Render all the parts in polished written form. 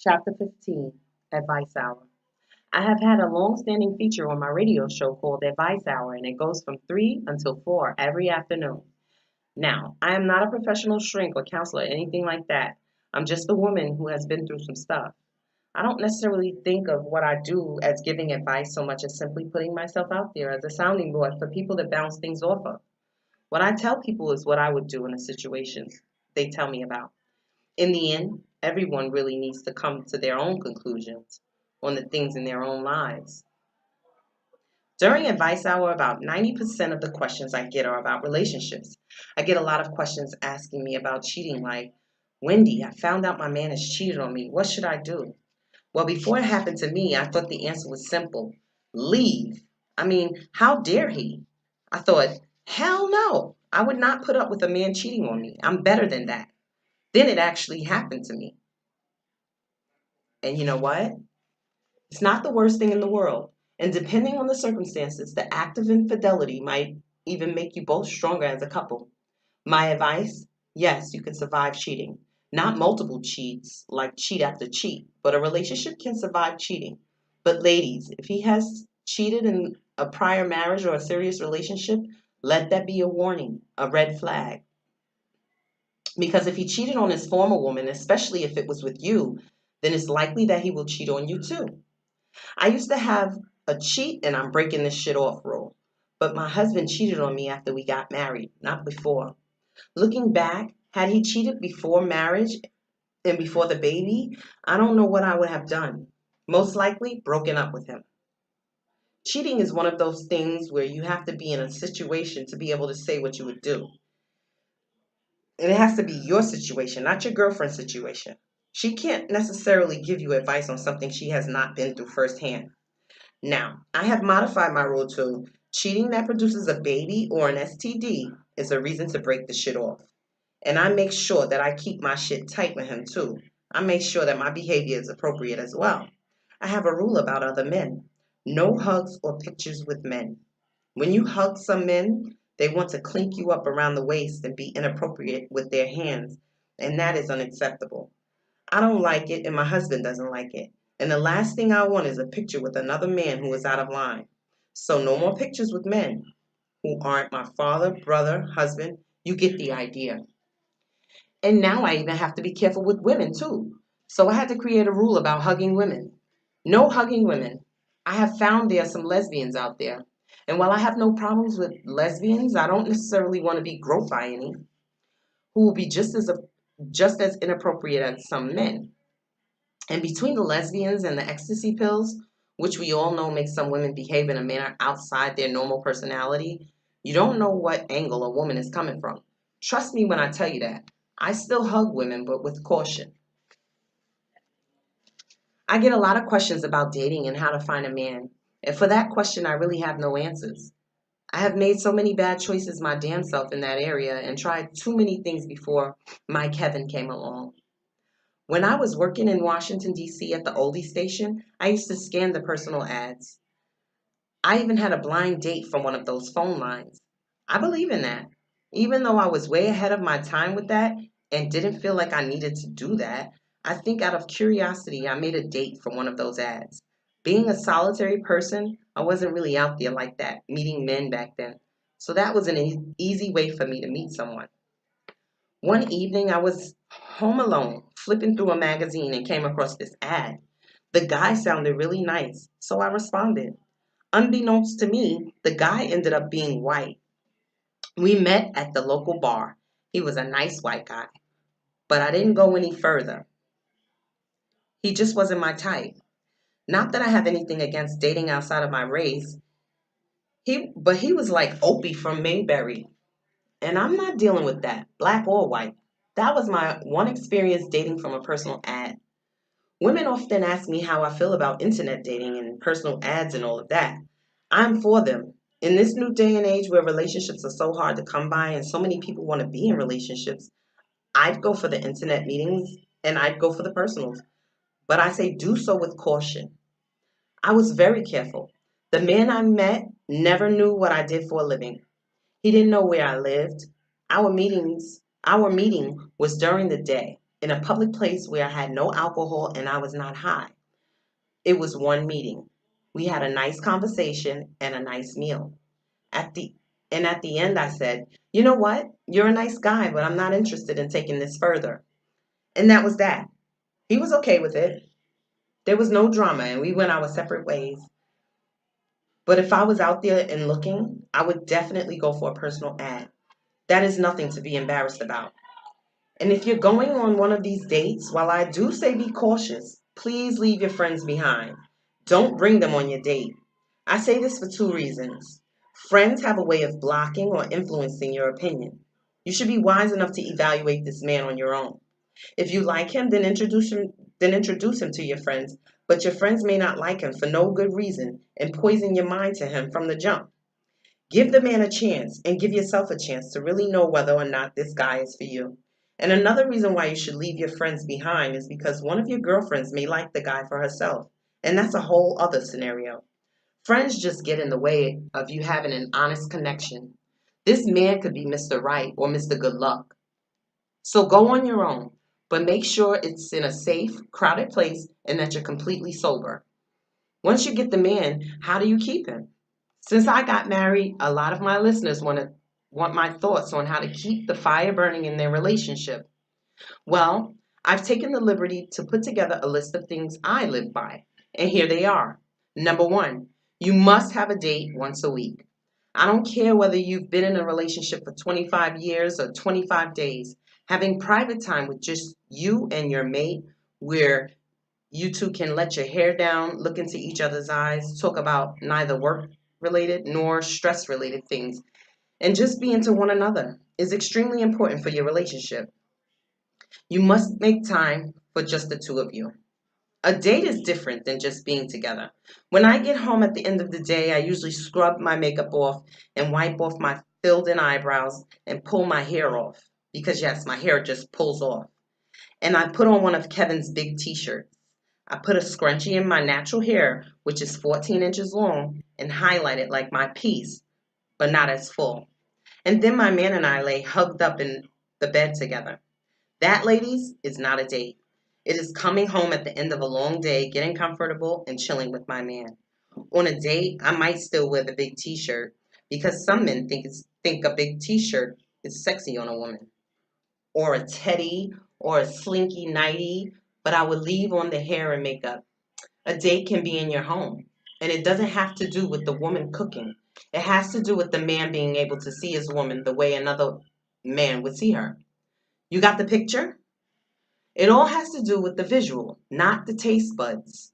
Chapter 15, Advice Hour. I have had a long-standing feature on my radio show called Advice Hour, and it goes from 3 until 4 every afternoon. Now, I am not a professional shrink or counselor or anything like that. I'm just a woman who has been through some stuff. I don't necessarily think of what I do as giving advice so much as simply putting myself out there as a sounding board for people to bounce things off of. What I tell people is what I would do in a situation they tell me about. In the end, everyone really needs to come to their own conclusions on the things in their own lives. During advice hour, about 90% of the questions I get are about relationships. I get a lot of questions asking me about cheating, like, Wendy, I found out my man has cheated on me. What should I do? Well, before it happened to me, I thought the answer was simple: leave. I mean, how dare he? I thought, hell no, I would not put up with a man cheating on me. I'm better than that. Then it actually happened to me. And you know what? It's not the worst thing in the world. And depending on the circumstances, the act of infidelity might even make you both stronger as a couple. My advice: yes, you can survive cheating. Not multiple cheats, like cheat after cheat, but a relationship can survive cheating. But ladies, if he has cheated in a prior marriage or a serious relationship, let that be a warning, a red flag. Because if he cheated on his former woman, especially if it was with you, then it's likely that he will cheat on you too. I used to have a cheat and I'm breaking this shit off rule. But my husband cheated on me after we got married, not before. Looking back, had he cheated before marriage and before the baby, I don't know what I would have done. Most likely, broken up with him. Cheating is one of those things where you have to be in a situation to be able to say what you would do. And it has to be your situation, not your girlfriend's situation. She can't necessarily give you advice on something she has not been through firsthand. Now, I have modified my rule to cheating that produces a baby or an STD is a reason to break the shit off. And I make sure that I keep my shit tight with him too. I make sure that my behavior is appropriate as well. I have a rule about other men: no hugs or pictures with men. When you hug some men, they want to clink you up around the waist and be inappropriate with their hands, and that is unacceptable. I don't like it, and my husband doesn't like it. And the last thing I want is a picture with another man who is out of line. So no more pictures with men who aren't my father, brother, husband. You get the idea. And now I even have to be careful with women too. So I had to create a rule about hugging women. No hugging women. I have found there are some lesbians out there. And while I have no problems with lesbians, I don't necessarily want to be groped by any who will be just as inappropriate as some men. And between the lesbians and the ecstasy pills, which we all know make some women behave in a manner outside their normal personality, you don't know what angle a woman is coming from. Trust me when I tell you that. I still hug women, but with caution. I get a lot of questions about dating and how to find a man. And for that question, I really have no answers. I have made so many bad choices my damn self in that area and tried too many things before my Kevin came along. When I was working in Washington, D.C. at the oldie station, I used to scan the personal ads. I even had a blind date from one of those phone lines. I believe in that. Even though I was way ahead of my time with that and didn't feel like I needed to do that, I think out of curiosity, I made a date from one of those ads. Being a solitary person, I wasn't really out there like that, meeting men back then. So that was an easy way for me to meet someone. One evening, I was home alone, flipping through a magazine and came across this ad. The guy sounded really nice, so I responded. Unbeknownst to me, the guy ended up being white. We met at the local bar. He was a nice white guy, but I didn't go any further. He just wasn't my type. Not that I have anything against dating outside of my race. But he was like Opie from Mayberry, and I'm not dealing with that, black or white. That was my one experience dating from a personal ad. Women often ask me how I feel about internet dating and personal ads and all of that. I'm for them. In this new day and age where relationships are so hard to come by and so many people want to be in relationships, I'd go for the internet meetings and I'd go for the personals. But I say do so with caution. I was very careful. The man I met never knew what I did for a living. He didn't know where I lived. Our meeting was during the day, in a public place where I had no alcohol and I was not high. It was one meeting. We had a nice conversation and a nice meal. At the at the end I said, "You know what? You're a nice guy, but I'm not interested in taking this further." And that was that. He was okay with it. There was no drama and we went our separate ways. But if I was out there and looking, I would definitely go for a personal ad. That is nothing to be embarrassed about. And if you're going on one of these dates, while I do say be cautious, please leave your friends behind. Don't bring them on your date. I say this for two reasons. Friends have a way of blocking or influencing your opinion. You should be wise enough to evaluate this man on your own. If you like him, then introduce him to your friends, but your friends may not like him for no good reason and poison your mind to him from the jump. Give the man a chance and give yourself a chance to really know whether or not this guy is for you. And another reason why you should leave your friends behind is because one of your girlfriends may like the guy for herself. And that's a whole other scenario. Friends just get in the way of you having an honest connection. This man could be Mr. Right or Mr. Good Luck. So go on your own, but make sure it's in a safe, crowded place and that you're completely sober. Once you get the man, how do you keep him? Since I got married, a lot of my listeners want my thoughts on how to keep the fire burning in their relationship. Well, I've taken the liberty to put together a list of things I live by, and here they are. Number one, you must have a date once a week. I don't care whether you've been in a relationship for 25 years or 25 days. Having private time with just you and your mate, where you two can let your hair down, look into each other's eyes, talk about neither work related nor stress related things, and just be into one another is extremely important for your relationship. You must make time for just the two of you. A date is different than just being together. When I get home at the end of the day, I usually scrub my makeup off and wipe off my filled in eyebrows and pull my hair off. Because, yes, my hair just pulls off. And I put on one of Kevin's big t shirts. I put a scrunchie in my natural hair, which is 14 inches long, and highlight it like my piece, but not as full. And then my man and I lay hugged up in the bed together. That, ladies, is not a date. It is coming home at the end of a long day, getting comfortable, and chilling with my man. On a date, I might still wear the big t shirt because some men think a big t shirt is sexy on a woman, or a teddy, or a slinky nightie, but I would leave on the hair and makeup. A date can be in your home, and it doesn't have to do with the woman cooking. It has to do with the man being able to see his woman the way another man would see her. You got the picture? It all has to do with the visual, not the taste buds.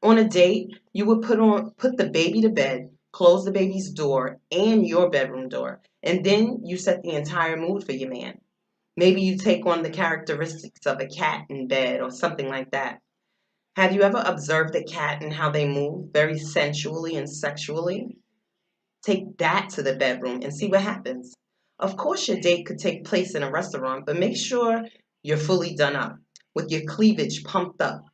On a date, you would put the baby to bed, close the baby's door and your bedroom door, and then you set the entire mood for your man. Maybe you take on the characteristics of a cat in bed or something like that. Have you ever observed a cat and how they move very sensually and sexually? Take that to the bedroom and see what happens. Of course, your date could take place in a restaurant, but make sure you're fully done up with your cleavage pumped up.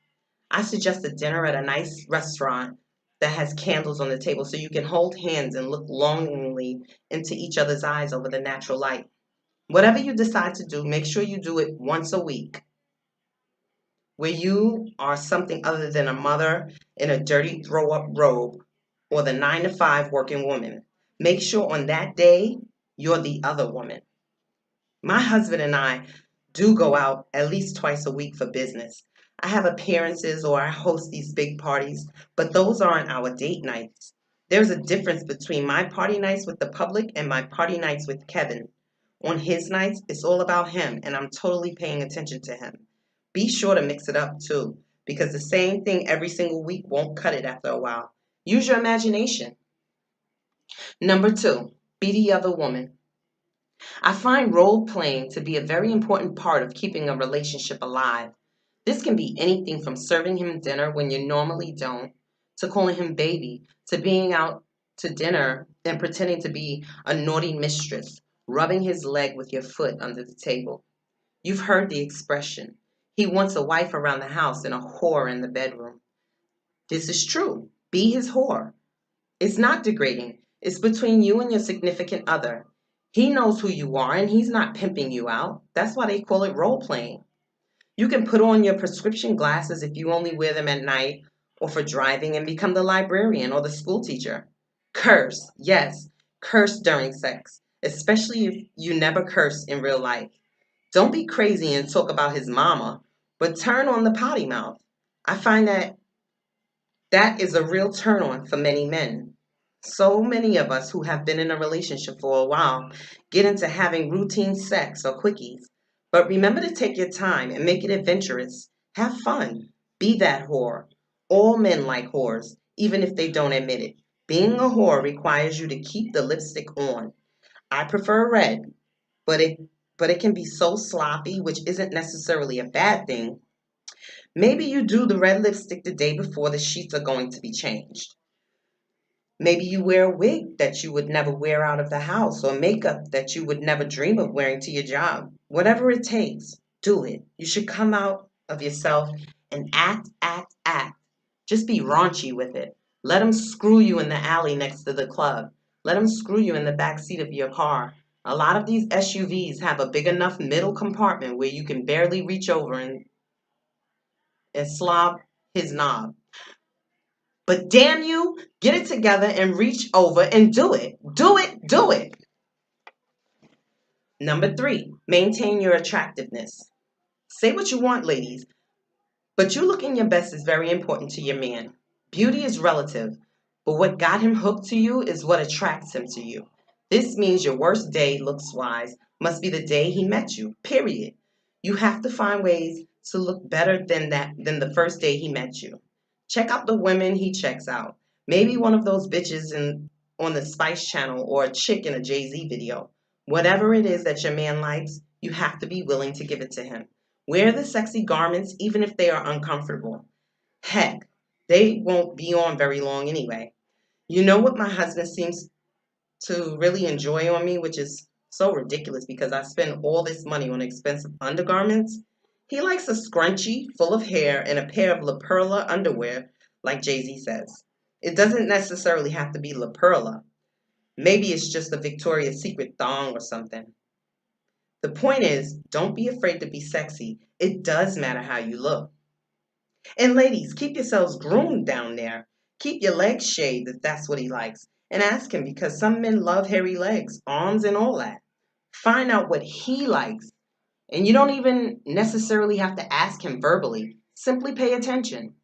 I suggest a dinner at a nice restaurant that has candles on the table so you can hold hands and look longingly into each other's eyes over the natural light. Whatever you decide to do, make sure you do it once a week, where you are something other than a mother in a dirty throw up robe or the 9 to 5 working woman. Make sure on that day you're the other woman. My husband and I do go out at least twice a week for business. I have appearances or I host these big parties, but those aren't our date nights. There's a difference between my party nights with the public and my party nights with Kevin. On his nights, it's all about him, and I'm totally paying attention to him. Be sure to mix it up too, because the same thing every single week won't cut it after a while. Use your imagination. Number two, be the other woman. I find role playing to be a very important part of keeping a relationship alive. This can be anything from serving him dinner when you normally don't, to calling him baby, to being out to dinner and pretending to be a naughty mistress, rubbing his leg with your foot under the table. You've heard the expression, he wants a wife around the house and a whore in the bedroom. This is true. Be his whore. It's not degrading. It's between you and your significant other. He knows who you are and he's not pimping you out. That's why they call it role playing. You can put on your prescription glasses if you only wear them at night or for driving and become the librarian or the school teacher. Curse, yes, curse during sex, especially if you never curse in real life. Don't be crazy and talk about his mama, but turn on the potty mouth. I find that is a real turn on for many men. So many of us who have been in a relationship for a while get into having routine sex or quickies. But remember to take your time and make it adventurous. Have fun. Be that whore. All men like whores, even if they don't admit it. Being a whore requires you to keep the lipstick on. I prefer red, but it can be so sloppy, which isn't necessarily a bad thing. Maybe you do the red lipstick the day before the sheets are going to be changed. Maybe you wear a wig that you would never wear out of the house or makeup that you would never dream of wearing to your job. Whatever it takes, do it. You should come out of yourself and act, act, act. Just be raunchy with it. Let them screw you in the alley next to the club. Let them screw you in the back seat of your car. A lot of these SUVs have a big enough middle compartment where you can barely reach over and slob his knob. But damn you, get it together and reach over and do it. Do it, do it. Number 3, maintain your attractiveness. Say what you want, ladies, but you looking your best is very important to your man. Beauty is relative, but what got him hooked to you is what attracts him to you. This means your worst day, looks wise, must be the day he met you, period. You have to find ways to look better than the first day he met you. Check out the women he checks out. Maybe one of those bitches on the Spice Channel or a chick in a Jay-Z video. Whatever it is that your man likes, you have to be willing to give it to him. Wear the sexy garments even if they are uncomfortable. Heck, they won't be on very long anyway. You know what my husband seems to really enjoy on me, which is so ridiculous because I spend all this money on expensive undergarments? He likes a scrunchie full of hair and a pair of La Perla underwear, like Jay-Z says. It doesn't necessarily have to be La Perla. Maybe it's just a Victoria's Secret thong or something. The point is, don't be afraid to be sexy. It does matter how you look. And ladies, keep yourselves groomed down there. Keep your legs shaved if that's what he likes. And ask him because some men love hairy legs, arms, and all that. Find out what he likes. And you don't even necessarily have to ask him verbally. Simply pay attention.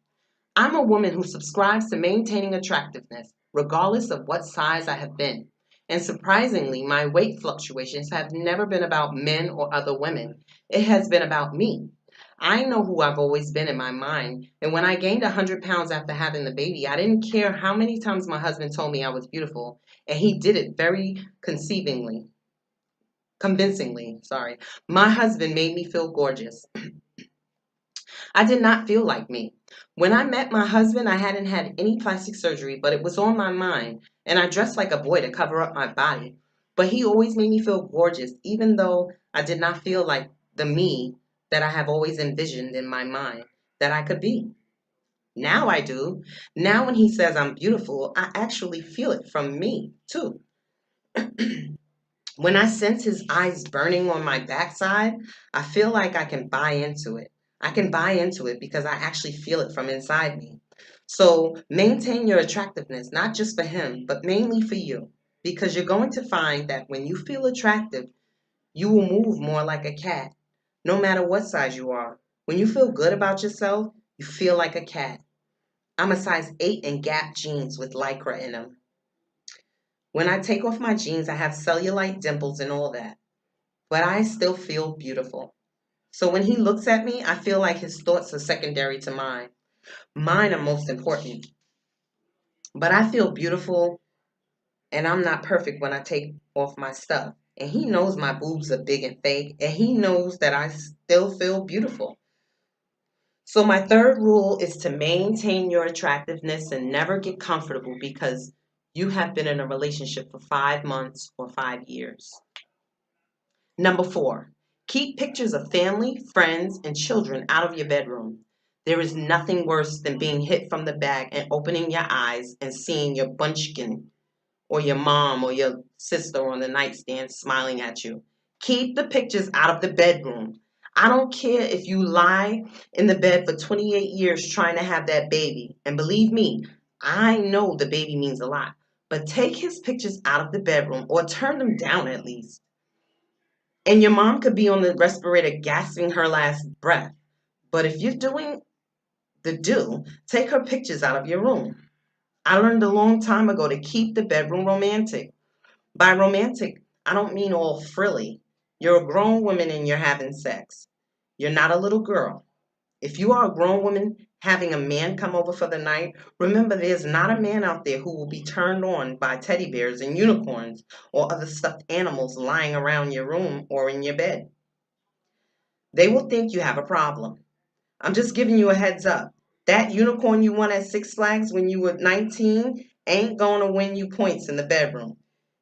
I'm a woman who subscribes to maintaining attractiveness, regardless of what size I have been. And surprisingly, my weight fluctuations have never been about men or other women. It has been about me. I know who I've always been in my mind. And when I gained 100 pounds after having the baby, I didn't care how many times my husband told me I was beautiful. And he did it very convincingly. Sorry. My husband made me feel gorgeous. I did not feel like me. When I met my husband, I hadn't had any plastic surgery, but it was on my mind, and I dressed like a boy to cover up my body. But he always made me feel gorgeous, even though I did not feel like the me that I have always envisioned in my mind that I could be. Now I do. Now when he says I'm beautiful, I actually feel it from me, too. When I sense his eyes burning on my backside, I feel like I can buy into it. I can buy into it because I actually feel it from inside me. So maintain your attractiveness, not just for him, but mainly for you. Because you're going to find that when you feel attractive, you will move more like a cat, no matter what size you are. When you feel good about yourself, you feel like a cat. I'm a size 8 in Gap jeans with Lycra in them. When I take off my jeans, I have cellulite dimples and all that, but I still feel beautiful. So when he looks at me, I feel like his thoughts are secondary to mine. Mine are most important. But I feel beautiful, and I'm not perfect when I take off my stuff. And he knows my boobs are big and fake, and he knows that I still feel beautiful. So my third rule is to maintain your attractiveness and never get comfortable because you have been in a relationship for 5 months or 5 years. Number 4, keep pictures of family, friends, and children out of your bedroom. There is nothing worse than being hit from the back and opening your eyes and seeing your bunchkin or your mom or your sister on the nightstand smiling at you. Keep the pictures out of the bedroom. I don't care if you lie in the bed for 28 years trying to have that baby. And believe me, I know the baby means a lot. But take his pictures out of the bedroom or turn them down at least. And your mom could be on the respirator gasping her last breath. But if you're doing the do, take her pictures out of your room. I learned a long time ago to keep the bedroom romantic. By romantic, I don't mean all frilly. You're a grown woman and you're having sex. You're not a little girl. If you are a grown woman having a man come over for the night, remember there's not a man out there who will be turned on by teddy bears and unicorns or other stuffed animals lying around your room or in your bed. They will think you have a problem. I'm just giving you a heads up. That unicorn you won at Six Flags when you were 19 ain't going to win you points in the bedroom.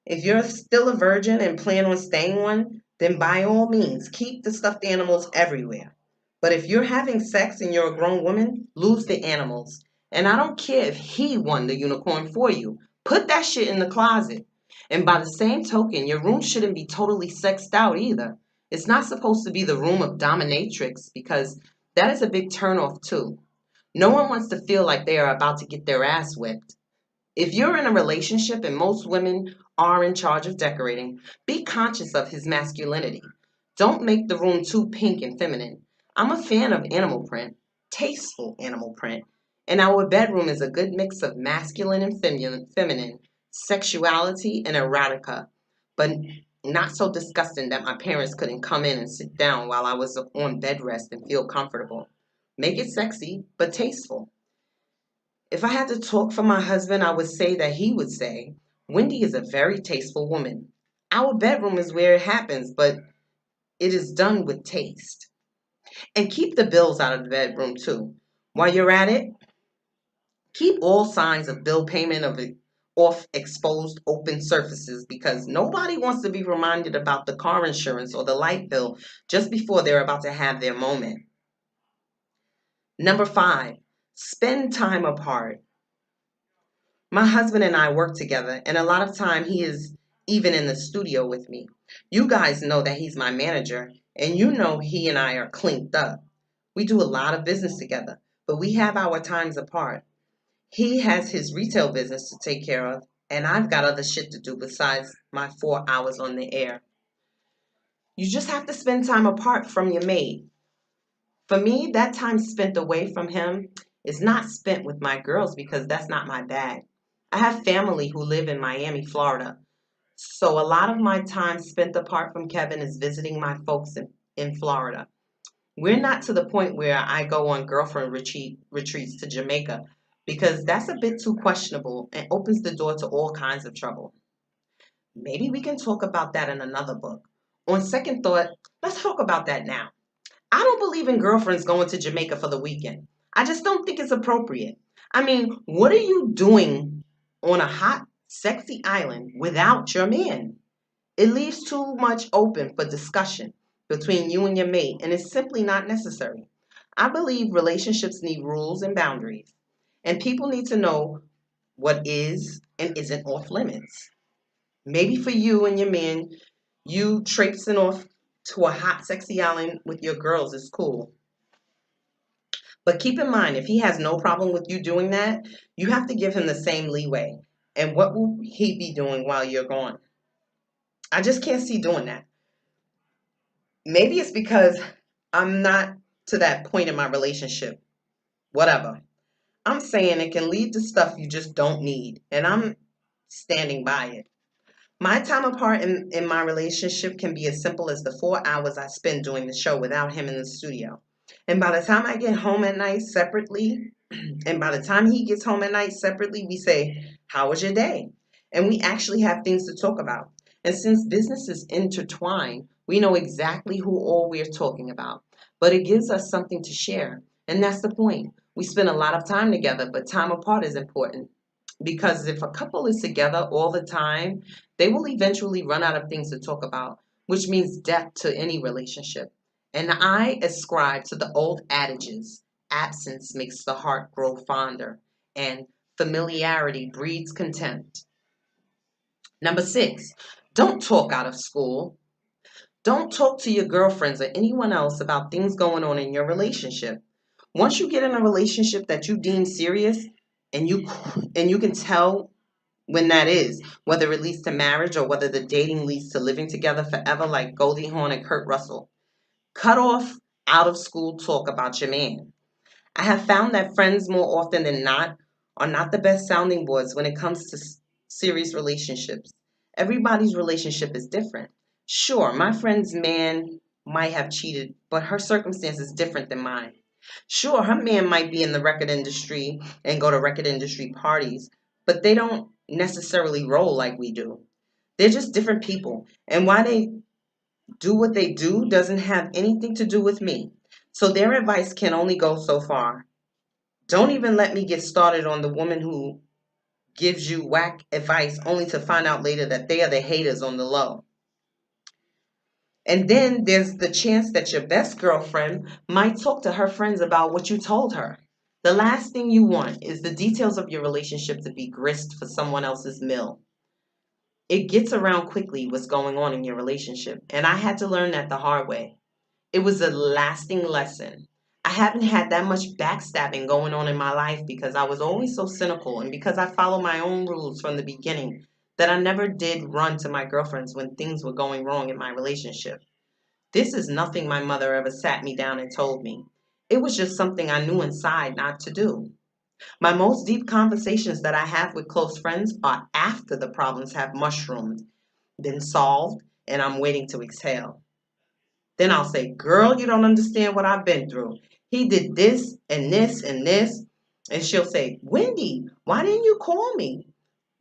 If you're still a virgin and plan on staying one, then by all means, keep the stuffed animals everywhere. But if you're having sex and you're a grown woman, lose the animals. And I don't care if he won the unicorn for you. Put that shit in the closet. And by the same token, your room shouldn't be totally sexed out either. It's not supposed to be the room of dominatrix because that is a big turnoff too. No one wants to feel like they are about to get their ass whipped. If you're in a relationship and most women are in charge of decorating, be conscious of his masculinity. Don't make the room too pink and feminine. I'm a fan of animal print, tasteful animal print, and our bedroom is a good mix of masculine and feminine, sexuality and erotica, but not so disgusting that my parents couldn't come in and sit down while I was on bed rest and feel comfortable. Make it sexy, but tasteful. If I had to talk for my husband, I would say that he would say, Wendy is a very tasteful woman. Our bedroom is where it happens, but it is done with taste. And keep the bills out of the bedroom too. While you're at it, keep all signs of bill payment of it off exposed open surfaces because nobody wants to be reminded about the car insurance or the light bill just before they're about to have their moment. Number 5, spend time apart. My husband and I work together, and a lot of time he is even in the studio with me. You guys know that he's my manager, and you know he and I are clinked up. We do a lot of business together, but we have our times apart. He has his retail business to take care of, and I've got other shit to do besides my 4 hours on the air. You just have to spend time apart from your mate. For me, that time spent away from him is not spent with my girls because that's not my bag. I have family who live in Miami, Florida. So a lot of my time spent apart from Kevin is visiting my folks in Florida. We're not to the point where I go on girlfriend retreats to Jamaica because that's a bit too questionable and opens the door to all kinds of trouble. Maybe we can talk about that in another book. On second thought, let's talk about that now. I don't believe in girlfriends going to Jamaica for the weekend. I just don't think it's appropriate. I mean, what are you doing on a hot, sexy island without your man? It leaves too much open for discussion between you and your mate, and it's simply not necessary. I believe relationships need rules and boundaries, and people need to know what is and isn't off limits. Maybe for you and your man, you traipsing off to a hot, sexy island with your girls is cool. But keep in mind, if he has no problem with you doing that, you have to give him the same leeway. And what will he be doing while you're gone? I just can't see doing that. Maybe it's because I'm not to that point in my relationship. Whatever. I'm saying it can lead to stuff you just don't need. And I'm standing by it. My time apart in my relationship can be as simple as the 4 hours I spend doing the show without him in the studio. And by the time I get home at night separately, and by the time he gets home at night separately, we say, how was your day? And we actually have things to talk about. And since business is intertwined, we know exactly who all we're talking about. But it gives us something to share. And that's the point. We spend a lot of time together, but time apart is important. Because if a couple is together all the time, they will eventually run out of things to talk about, which means death to any relationship. And I ascribe to the old adages absence makes the heart grow fonder, and familiarity breeds contempt. Number 6, don't talk out of school. Don't talk to your girlfriends or anyone else about things going on in your relationship. Once you get in a relationship that you deem serious, and you can tell when that is, whether it leads to marriage or whether the dating leads to living together forever like Goldie Hawn and Kurt Russell. Cut off out of school talk about your man. I have found that friends more often than not are not the best sounding boards when it comes to serious relationships. Everybody's relationship is different. Sure, my friend's man might have cheated, but her circumstance is different than mine. Sure, her man might be in the record industry and go to record industry parties, but they don't necessarily roll like we do. They're just different people. And why they do what they do doesn't have anything to do with me. So their advice can only go so far. Don't even let me get started on the woman who gives you whack advice only to find out later that they are the haters on the low. And then there's the chance that your best girlfriend might talk to her friends about what you told her. The last thing you want is the details of your relationship to be grist for someone else's mill. It gets around quickly what's going on in your relationship, and I had to learn that the hard way. It was a lasting lesson. I haven't had that much backstabbing going on in my life because I was always so cynical and because I followed my own rules from the beginning that I never did run to my girlfriends when things were going wrong in my relationship. This is nothing my mother ever sat me down and told me. It was just something I knew inside not to do. My most deep conversations that I have with close friends are after the problems have mushroomed, been solved, and I'm waiting to exhale. Then I'll say, girl, you don't understand what I've been through. He did this and this and this. And she'll say, Wendy, why didn't you call me?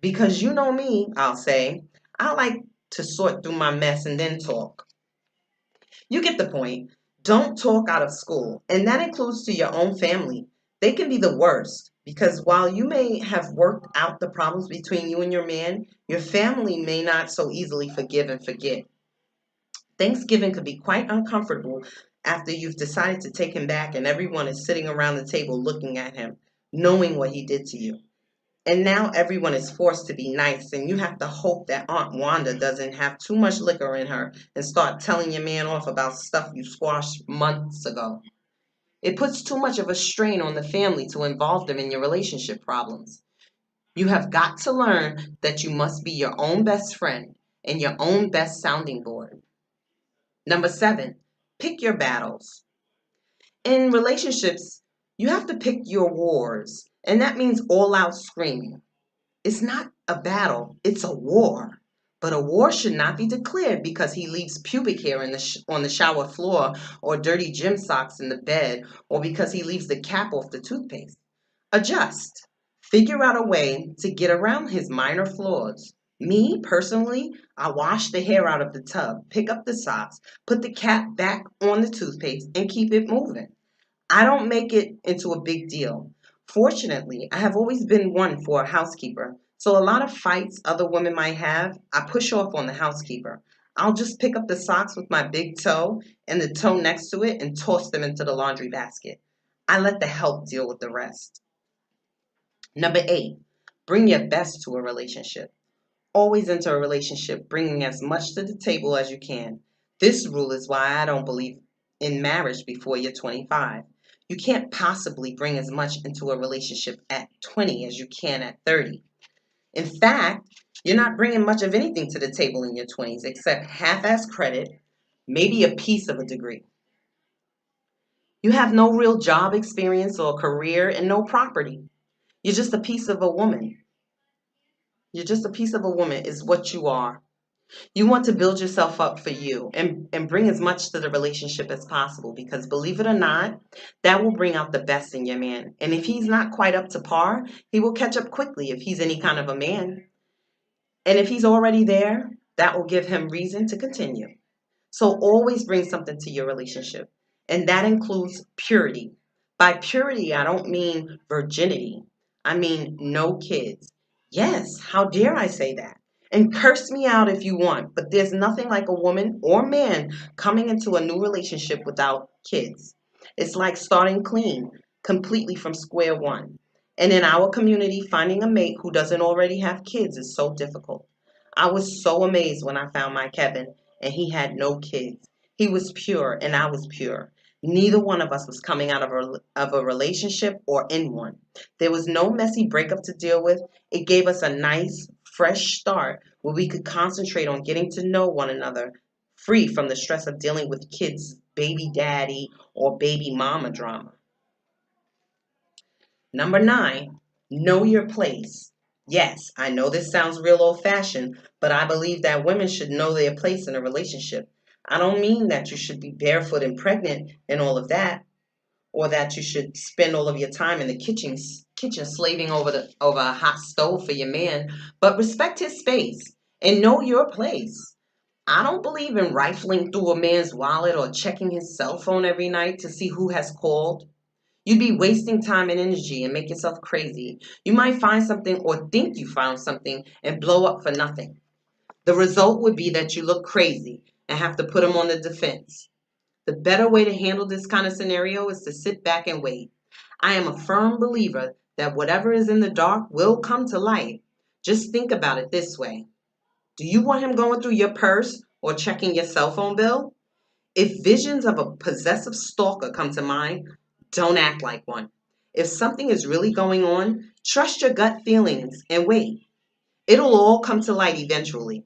Because you know me, I'll say. I like to sort through my mess and then talk. You get the point. Don't talk out of school. And that includes to your own family. They can be the worst because while you may have worked out the problems between you and your man, your family may not so easily forgive and forget. Thanksgiving could be quite uncomfortable after you've decided to take him back and everyone is sitting around the table looking at him, knowing what he did to you. And now everyone is forced to be nice, and you have to hope that Aunt Wanda doesn't have too much liquor in her and start telling your man off about stuff you squashed months ago. It puts too much of a strain on the family to involve them in your relationship problems. You have got to learn that you must be your own best friend and your own best sounding board. Number 7, pick your battles. In relationships, you have to pick your wars, and that means all out screaming. It's not a battle, it's a war. But a war should not be declared because he leaves pubic hair on the shower floor or dirty gym socks in the bed or because he leaves the cap off the toothpaste. Adjust. Figure out a way to get around his minor flaws. Me, personally, I wash the hair out of the tub, pick up the socks, put the cap back on the toothpaste, and keep it moving. I don't make it into a big deal. Fortunately, I have always been one for a housekeeper. So a lot of fights other women might have, I push off on the housekeeper. I'll just pick up the socks with my big toe and the toe next to it and toss them into the laundry basket. I let the help deal with the rest. Number 8, bring your best to a relationship. Always enter a relationship bringing as much to the table as you can. This rule is why I don't believe in marriage before you're 25. You can't possibly bring as much into a relationship at 20 as you can at 30. In fact, you're not bringing much of anything to the table in your 20s except half-ass credit, maybe a piece of a degree. You have no real job experience or career and no property. You're just a piece of a woman. You're just a piece of a woman is what you are. You want to build yourself up for you and bring as much to the relationship as possible because believe it or not, that will bring out the best in your man. And if he's not quite up to par, he will catch up quickly if he's any kind of a man. And if he's already there, that will give him reason to continue. So always bring something to your relationship. And that includes purity. By purity, I don't mean virginity. I mean no kids. Yes, how dare I say that? And curse me out if you want, but there's nothing like a woman or man coming into a new relationship without kids. It's like starting clean, completely from square one. And in our community, finding a mate who doesn't already have kids is so difficult. I was so amazed when I found my Kevin. and he had no kids. He was pure and I was pure. Neither one of us was coming out of a relationship or in one. There was no messy breakup to deal with. It gave us a nice, fresh start where we could concentrate on getting to know one another, free from the stress of dealing with kids, baby daddy, or baby mama drama. Number 9, know your place. Yes, I know this sounds real old fashioned, but I believe that women should know their place in a relationship. I don't mean that you should be barefoot and pregnant and all of that, or that you should spend all of your time in the kitchen slaving over a hot stove for your man, but respect his space and know your place. I don't believe in rifling through a man's wallet or checking his cell phone every night to see who has called. You'd be wasting time and energy and make yourself crazy. You might find something or think you found something and blow up for nothing. The result would be that you look crazy and have to put him on the defense. The better way to handle this kind of scenario is to sit back and wait. I am a firm believer that whatever is in the dark will come to light. Just think about it this way. Do you want him going through your purse or checking your cell phone bill? If visions of a possessive stalker come to mind, don't act like one. If something is really going on, trust your gut feelings and wait. It'll all come to light eventually.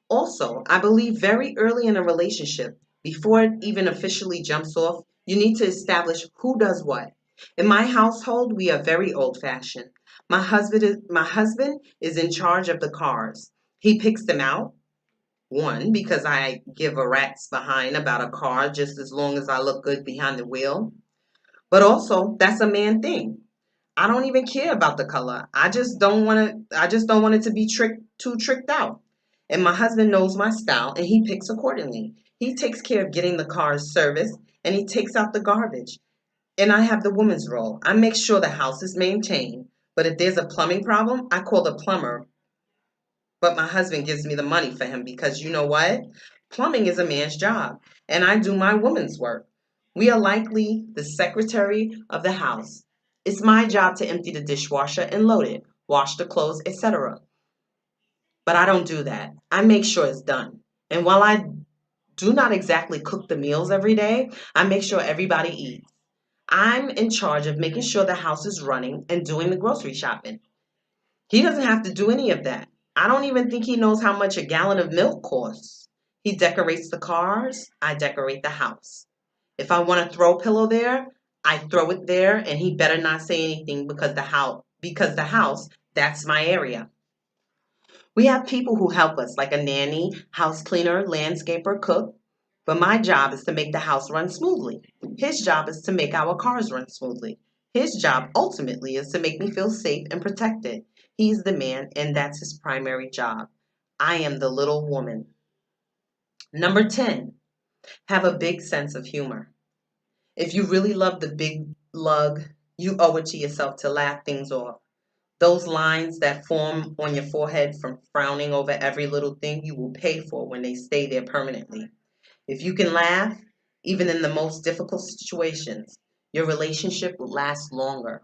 Also, I believe very early in a relationship, before it even officially jumps off, you need to establish who does what. In my household, we are very old fashioned. My husband is in charge of the cars. He picks them out. One, because I give a rat's behind about a car just as long as I look good behind the wheel. But also, that's a man thing. I don't even care about the color. I just don't want it to be too tricked out. And my husband knows my style and he picks accordingly. He takes care of getting the cars serviced and he takes out the garbage. And I have the woman's role. I make sure the house is maintained. But if there's a plumbing problem, I call the plumber, but my husband gives me the money for him because you know what? Plumbing is a man's job, and I do my woman's work. We are likely the secretary of the house. It's my job to empty the dishwasher and load it, wash the clothes, etc. But I don't do that. I make sure it's done. And while I do not exactly cook the meals every day, I make sure everybody eats. I'm in charge of making sure the house is running and doing the grocery shopping. He doesn't have to do any of that. I don't even think he knows how much a gallon of milk costs. He decorates the cars, I decorate the house. If I want to throw a pillow there, I throw it there and he better not say anything because the house, that's my area. We have people who help us like a nanny, house cleaner, landscaper, cook. But my job is to make the house run smoothly. His job is to make our cars run smoothly. His job ultimately is to make me feel safe and protected. He's the man, and that's his primary job. I am the little woman. Number 10, have a big sense of humor. If you really love the big lug, you owe it to yourself to laugh things off. Those lines that form on your forehead from frowning over every little thing you will pay for when they stay there permanently. If you can laugh, even in the most difficult situations, your relationship will last longer.